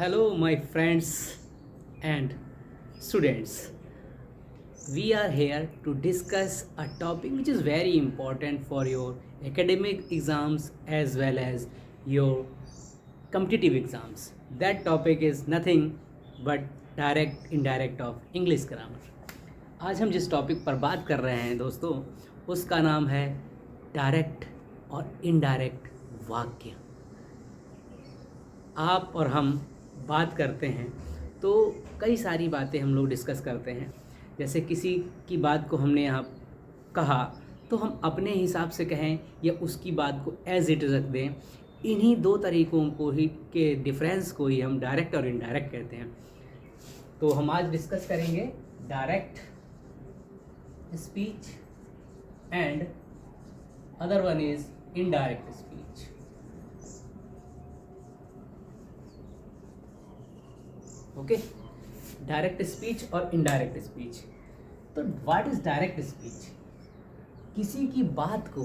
Hello, my friends and students. We are here to discuss a topic which is very important for your academic exams as well as your competitive exams. That topic is nothing but direct indirect of English grammar. आज हम जिस topic पर बात कर रहे हैं दोस्तों, उसका नाम है डायरेक्ट और इनडायरेक्ट वाक्य। आप और हम बात करते हैं तो कई सारी बातें हम लोग डिस्कस करते हैं। जैसे किसी की बात को हमने यहाँ कहा तो हम अपने हिसाब से कहें या उसकी बात को एज इट रख दें। इन्हीं दो तरीक़ों को ही के डिफरेंस को ही हम डायरेक्ट और इनडायरेक्ट कहते हैं। तो हम आज डिस्कस करेंगे direct speech and other one is indirect speech. Okay, direct speech और इनडायरेक्ट स्पीच। तो व्हाट इज डायरेक्ट स्पीच? किसी की बात को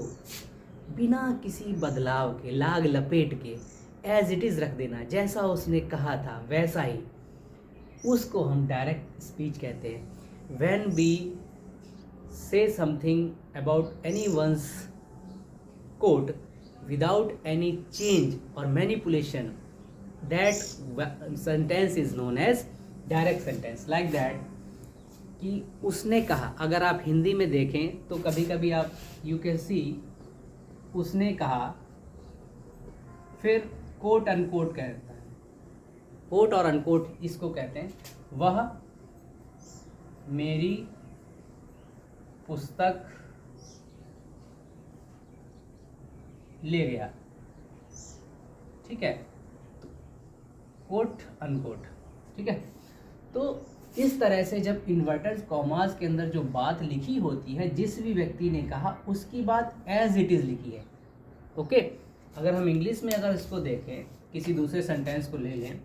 बिना किसी बदलाव के, लाग लपेट के एज इट इज़ रख देना, जैसा उसने कहा था वैसा ही, उसको हम डायरेक्ट स्पीच कहते हैं। When we say something about any one's quote without any change और manipulation, that sentence is known as direct sentence. Like that कि उसने कहा, अगर आप हिंदी में देखें तो कभी कभी आप यू कैन सी उसने कहा, फिर कोट अनकोट कहता है। कोट और अनकोट इसको कहते हैं। वह मेरी पुस्तक ले गया, ठीक है, कोट अनकोट, ठीक है। तो इस तरह से जब इन्वर्टेड कॉमास के अंदर जो बात लिखी होती है, जिस भी व्यक्ति ने कहा उसकी बात एज इट इज़ लिखी है। ओके, अगर हम इंग्लिश में अगर इसको देखें, किसी दूसरे सेंटेंस को ले लें,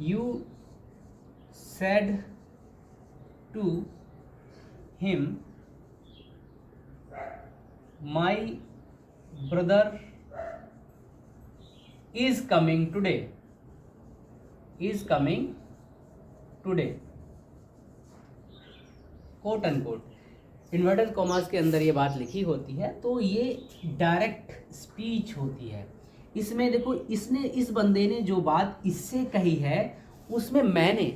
you said to him my brother is coming today, is coming today, quote unquote. Inverted commas के अंदर ये बात लिखी होती है, तो ये डायरेक्ट स्पीच होती है। इसमें देखो, इसने, इस बंदे ने जो बात इससे कही है उसमें मैंने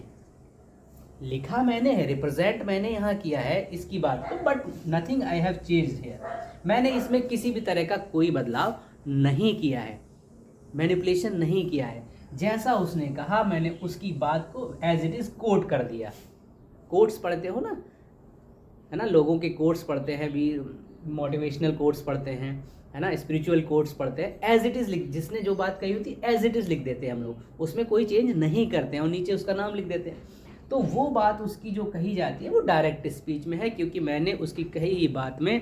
लिखा, मैंने है, रिप्रेजेंट मैंने यहाँ किया है इसकी बात को, but nothing I have changed here. मैंने इसमें किसी भी तरह का कोई बदलाव नहीं किया है, मैनिपुलेशन नहीं किया है। जैसा उसने कहा मैंने उसकी बात को एज इट इज़ कोट कर दिया। कोट्स पढ़ते हो ना, है ना, लोगों के कोट्स पढ़ते हैं भी, मोटिवेशनल कोट्स पढ़ते हैं, है ना, स्पिरिचुअल कोट्स पढ़ते हैं। एज इट इज़ लिख, जिसने जो बात कही होती है एज इट इज़ लिख देते हैं हम लोग, उसमें कोई चेंज नहीं करते हैं और नीचे उसका नाम लिख देते हैं। तो वो बात उसकी जो कही जाती है वो डायरेक्ट स्पीच में है, क्योंकि मैंने उसकी कही ही बात में,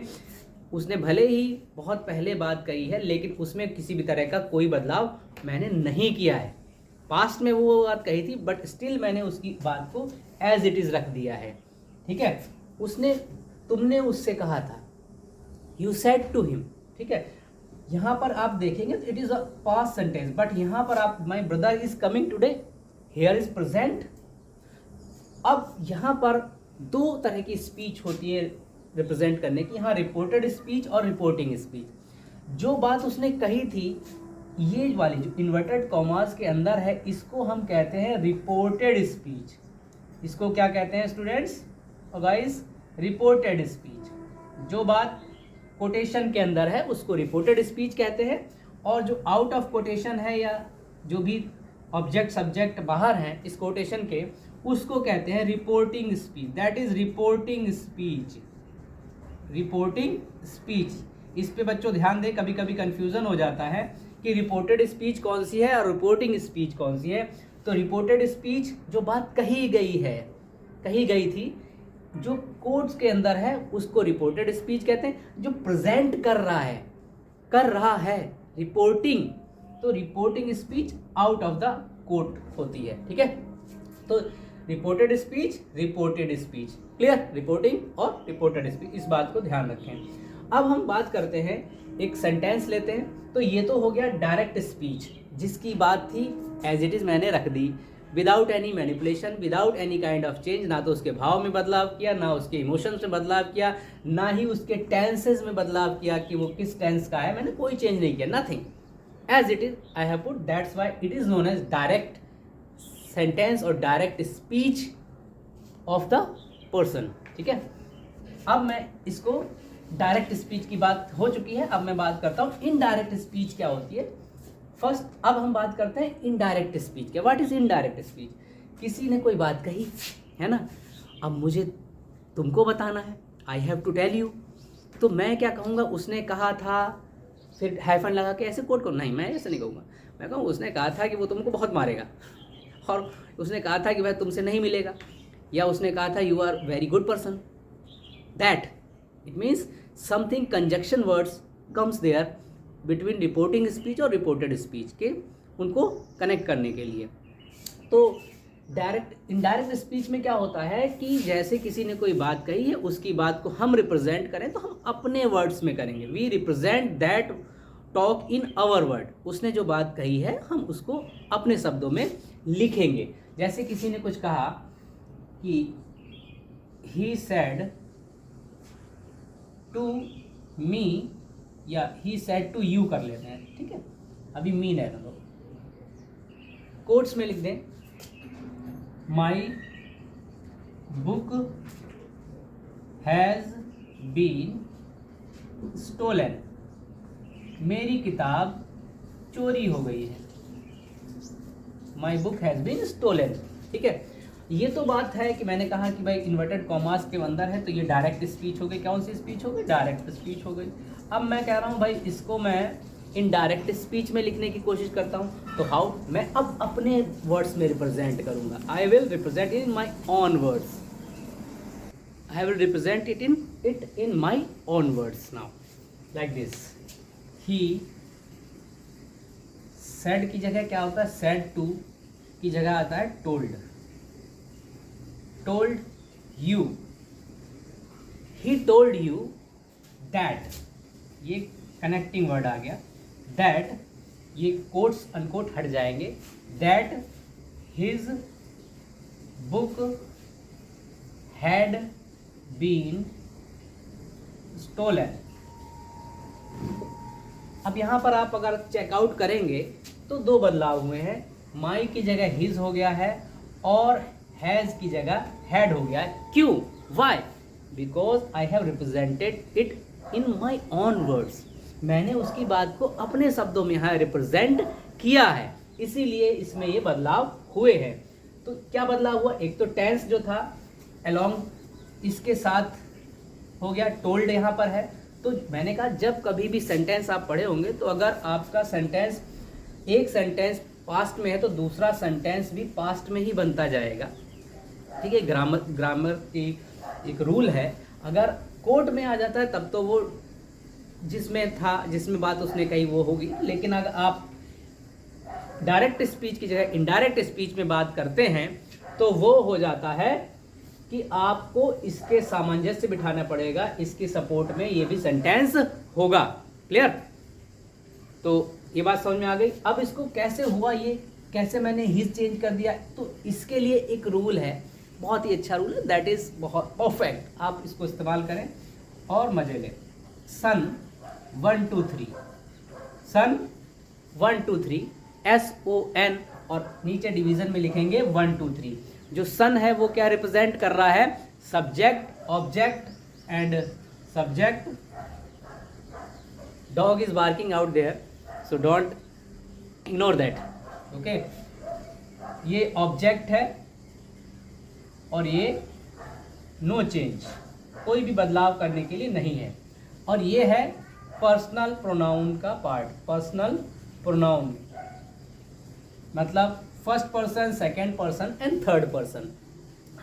उसने भले ही बहुत पहले बात कही है लेकिन उसमें किसी भी तरह का कोई बदलाव मैंने नहीं किया है। पास्ट में वो बात कही थी बट स्टिल मैंने उसकी बात को एज इट इज़ रख दिया है, ठीक है। उसने, तुमने उससे कहा था, यू सेड टू हिम, ठीक है। यहाँ पर आप देखेंगे तो it is a past sentence, but यहाँ पर आप माई brother is coming today, here is present. अब यहाँ पर दो तरह की स्पीच होती है रिप्रेजेंट करने की, यहाँ रिपोर्टेड स्पीच और रिपोर्टिंग स्पीच। जो बात उसने कही थी, ये वाली जो इन्वर्टेड कॉमास के अंदर है, इसको हम कहते हैं रिपोर्टेड स्पीच। इसको क्या कहते हैं स्टूडेंट्स और गाइस? Reported speech. जो बात कोटेशन के अंदर है उसको रिपोर्टेड स्पीच कहते हैं, और जो आउट ऑफ कोटेशन है या जो भी ऑब्जेक्ट सब्जेक्ट बाहर हैं इस कोटेशन के, उसको कहते हैं reporting speech. That is reporting speech. Reporting speech, इस पे बच्चों ध्यान दें, कभी कभी कंफ्यूजन हो जाता है कि रिपोर्टेड स्पीच कौन सी है और रिपोर्टिंग स्पीच कौन सी है। तो रिपोर्टेड स्पीच जो बात कही गई है, कही गई थी, जो कोट्स के अंदर है उसको रिपोर्टेड स्पीच कहते हैं। जो प्रेजेंट कर रहा है रिपोर्टिंग, तो reporting speech out of the quote होती है, ठीक है। तो reported speech, reported speech, clear? Reporting और रिपोर्टेड स्पीच, इस बात को ध्यान रखें। अब हम बात करते हैं एक सेंटेंस लेते हैं, तो ये तो हो गया डायरेक्ट स्पीच, जिसकी बात थी एज इट इज़ मैंने रख दी, without any manipulation, without any kind of change, ना तो उसके भाव में बदलाव किया, ना उसके इमोशंस में बदलाव किया, ना ही उसके टेंसेज में बदलाव किया कि वो किस टेंस का है, मैंने कोई चेंज नहीं किया, nothing, as it is I have put, that's why it is known as direct sentence और direct speech of the person. ठीक है, अब मैं इसको डायरेक्ट स्पीच की बात हो चुकी है, अब मैं बात करता हूँ इनडायरेक्ट स्पीच क्या होती है। फर्स्ट अब हम बात करते हैं इनडायरेक्ट स्पीच क्या, व्हाट इज इनडायरेक्ट स्पीच। किसी ने कोई बात कही है ना, अब मुझे तुमको बताना है, I have to tell you, तो मैं क्या कहूँगा, उसने कहा था, फिर हाइफन लगा के ऐसे कोट करूँ, नहीं मैं ऐसे नहीं कहूँगा, मैं कहूँ उसने कहा था कि वो तुमको बहुत मारेगा, और उसने कहा था कि भाई तुमसे नहीं मिलेगा, या उसने कहा था you are very good person, that it means something conjunction words comes there between reporting speech और रिपोर्टेड स्पीच के, उनको कनेक्ट करने के लिए। तो डायरेक्ट इनडायरेक्ट स्पीच में क्या होता है कि जैसे किसी ने कोई बात कही है, उसकी बात को हम रिप्रेजेंट करें तो हम अपने वर्ड्स में करेंगे, we represent that talk in our word, उसने जो बात कही है हम उसको अपने शब्दों में लिखेंगे। जैसे किसी ने कुछ कहा कि ही सेड टू मी, या ही सेड टू यू कर लेते हैं, ठीक है, अभी मी रहने दो, कोट्स में लिख दें, my book has been stolen, मेरी किताब चोरी हो गई है, my book has been stolen. ठीक है, ये तो बात है कि मैंने कहा कि भाई इन्वर्टेड कॉमास के अंदर है, तो ये डायरेक्ट स्पीच हो गई, कौन सी स्पीच हो गई, डायरेक्ट स्पीच हो गई। अब मैं कह रहा हूँ भाई इसको मैं इनडायरेक्ट स्पीच में लिखने की कोशिश करता हूँ, तो हाउ, मैं अब अपने वर्ड्स में रिप्रेजेंट करूँगा, I will represent in my own words, I will represent it in my own words now, like this, he said की जगह क्या होता है, सेड टू की जगह आता है told, told you, he told you that, ये कनेक्टिंग वर्ड आ गया, that ये कोट्स अनकोट हट जाएंगे, that his book had been stolen। अब यहाँ पर आप अगर चेकआउट करेंगे तो दो बदलाव हुए हैं, माई की जगह हिज हो गया है और हैज़ की जगह हैड हो गया है। क्यों, why, because I have represented it in my own words, मैंने उसकी बात को अपने शब्दों में यहाँ रिप्रेजेंट किया है, इसीलिए इसमें ये बदलाव हुए हैं। तो क्या बदलाव हुआ, एक तो टेंस जो था अलोंग इसके साथ हो गया, टोल्ड यहाँ पर है, तो मैंने कहा जब कभी भी सेंटेंस आप पढ़े होंगे तो अगर आपका सेंटेंस, एक सेंटेंस पास्ट में है तो दूसरा सेंटेंस भी पास्ट में ही बनता जाएगा। ठीक है, ग्रामर की एक रूल है, अगर कोर्ट में आ जाता है तब तो वो जिसमें था, जिसमें बात उसने कही वो होगी, लेकिन अगर आप डायरेक्ट स्पीच की जगह इनडायरेक्ट स्पीच में बात करते हैं तो वो हो जाता है कि आपको इसके सामंजस्य बिठाना पड़ेगा, इसके सपोर्ट में ये भी सेंटेंस होगा। क्लियर, तो ये बात समझ में आ गई। अब इसको कैसे हुआ, ये कैसे मैंने हिज चेंज कर दिया, तो इसके लिए एक रूल है, बहुत ही अच्छा रूल है, दैट इज बहुत परफेक्ट, आप इसको इस्तेमाल करें और मजे लें। सन 1 2 3, सन 1 2 3, SON, और नीचे डिवीजन में लिखेंगे 1 2 3। जो सन है वो क्या रिप्रेजेंट कर रहा है, subject, object and subject. Dog is barking out there, so don't ignore that, okay. ये ऑब्जेक्ट है और ये नो चेंज, कोई भी बदलाव करने के लिए नहीं है, और ये है पर्सनल प्रोनाउन का पार्ट। पर्सनल प्रोनाउन मतलब first person, second person and third person.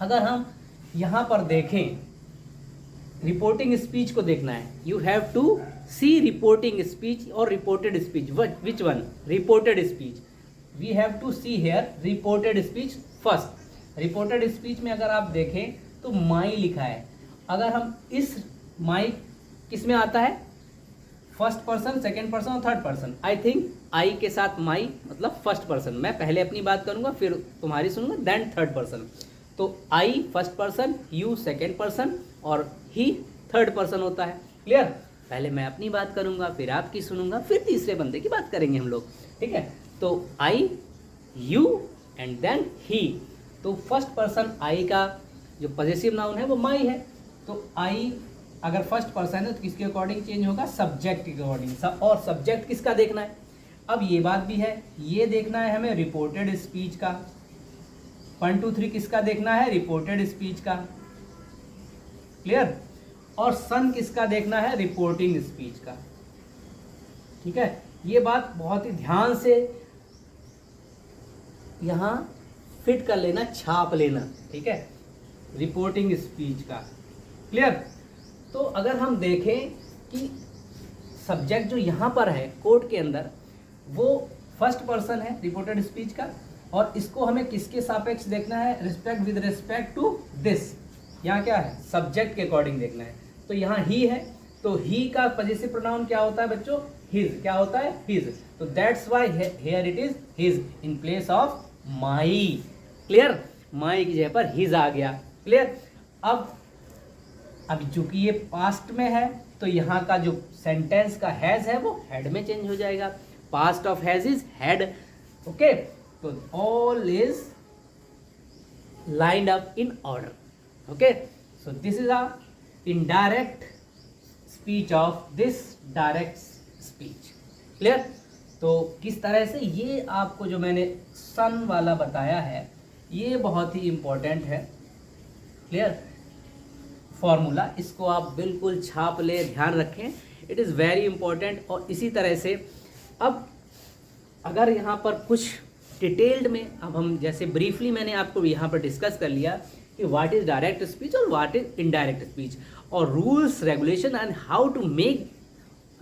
अगर हम यहाँ पर देखें, रिपोर्टिंग स्पीच को देखना है, you have to see reporting speech और reported speech, which one, reported speech, we have to see here reported speech first. Reported speech में अगर आप देखें तो माई लिखा है, अगर हम इस माई किस में आता है, फर्स्ट पर्सन, सेकेंड पर्सन और third person. I think I के साथ माई मतलब फर्स्ट पर्सन। मैं पहले अपनी बात करूंगा, फिर तुम्हारी सुनूंगा, देन थर्ड पर्सन। तो I first person, you second person और ही थर्ड पर्सन होता है। क्लियर? पहले मैं अपनी बात करूंगा, फिर आपकी सुनूंगा, फिर तीसरे बंदे की बात करेंगे हम लोग। ठीक है? तो आई, यू एंड देन ही। तो फर्स्ट पर्सन आई का जो पॉजेसिव नाउन है वो माई है। तो आई अगर फर्स्ट पर्सन है तो किसके अकॉर्डिंग चेंज होगा? सब्जेक्ट के अकॉर्डिंग। और सब्जेक्ट किसका देखना है? अब ये बात भी है, ये देखना है हमें रिपोर्टेड स्पीच का। 1 2 3 किसका देखना है? रिपोर्टेड स्पीच का। क्लियर? और सन किसका देखना है? रिपोर्टिंग स्पीच का। ठीक है? ये बात बहुत ही ध्यान से यहां फिट कर लेना, छाप लेना। ठीक है? रिपोर्टिंग स्पीच का। क्लियर? तो अगर हम देखें कि सब्जेक्ट जो यहाँ पर है कोड के अंदर वो फर्स्ट पर्सन है रिपोर्टेड स्पीच का, और इसको हमें किसके सापेक्ष देखना है? Respect with respect to this. यहाँ क्या है? सब्जेक्ट के अकॉर्डिंग देखना है। तो यहाँ ही है, तो ही का पॉजेसिव प्रोनाउन क्या होता है बच्चों? हिज। क्या होता है? हिज। तो that's why here it is his in place of my. Clear? My की जगह पर हिज आ गया। क्लियर? अब चूंकि ये पास्ट में है तो यहाँ का जो सेंटेंस का हैज है वो हेड में चेंज हो जाएगा। Past of has is had. Okay? तो all is lined up in order. Okay? So this is a indirect speech of this direct speech. Clear? तो किस तरह से ये आपको जो मैंने सन वाला बताया है ये बहुत ही इंपॉर्टेंट है। क्लियर? फॉर्मूला, इसको आप बिल्कुल छाप ले, ध्यान रखें, इट इज़ वेरी इंपॉर्टेंट। और इसी तरह से अब अगर यहाँ पर कुछ डिटेल्ड में अब हम जैसे ब्रीफली मैंने आपको यहाँ पर डिस्कस कर लिया कि व्हाट इज़ डायरेक्ट स्पीच और व्हाट इज़ इनडायरेक्ट स्पीच, और rules, regulation and how to make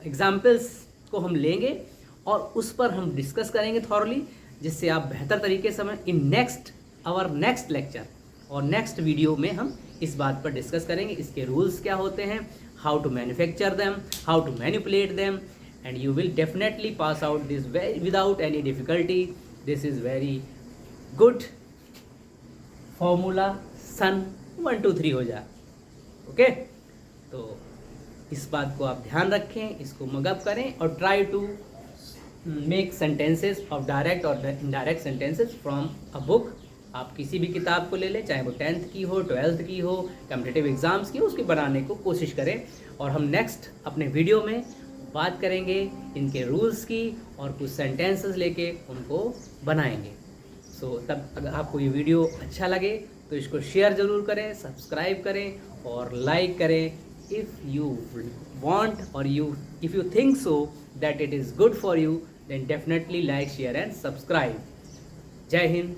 examples को हम लेंगे और उस पर हम डिस्कस करेंगे थॉरली, जिससे आप बेहतर तरीके से समझ। इन आवर नेक्स्ट लेक्चर और नेक्स्ट वीडियो में हम इस बात पर डिस्कस करेंगे इसके रूल्स क्या होते हैं, how to manufacture them, how to manipulate them, and you will definitely pass out this without any difficulty. This is very good formula. सन 1 2 3 हो जाए। ओके? तो इस बात को आप ध्यान रखें, इसको मगअप करें और try to make sentences of direct और indirect sentences from a book. आप किसी भी किताब को ले लें, चाहे वो 10th की हो, 12th की हो, कॉम्पिटिटिव एग्जाम्स की हो, उसके बनाने को कोशिश करें। और हम नेक्स्ट अपने वीडियो में बात करेंगे इनके रूल्स की और कुछ सेंटेंसेस लेके उनको बनाएंगे। सो तब अगर आपको ये वीडियो अच्छा लगे तो इसको शेयर ज़रूर करें, सब्सक्राइब करें और लाइक करें। इफ़ यू वांट और if you think so that it is good for you, then definitely like, share and subscribe. जय हिंद।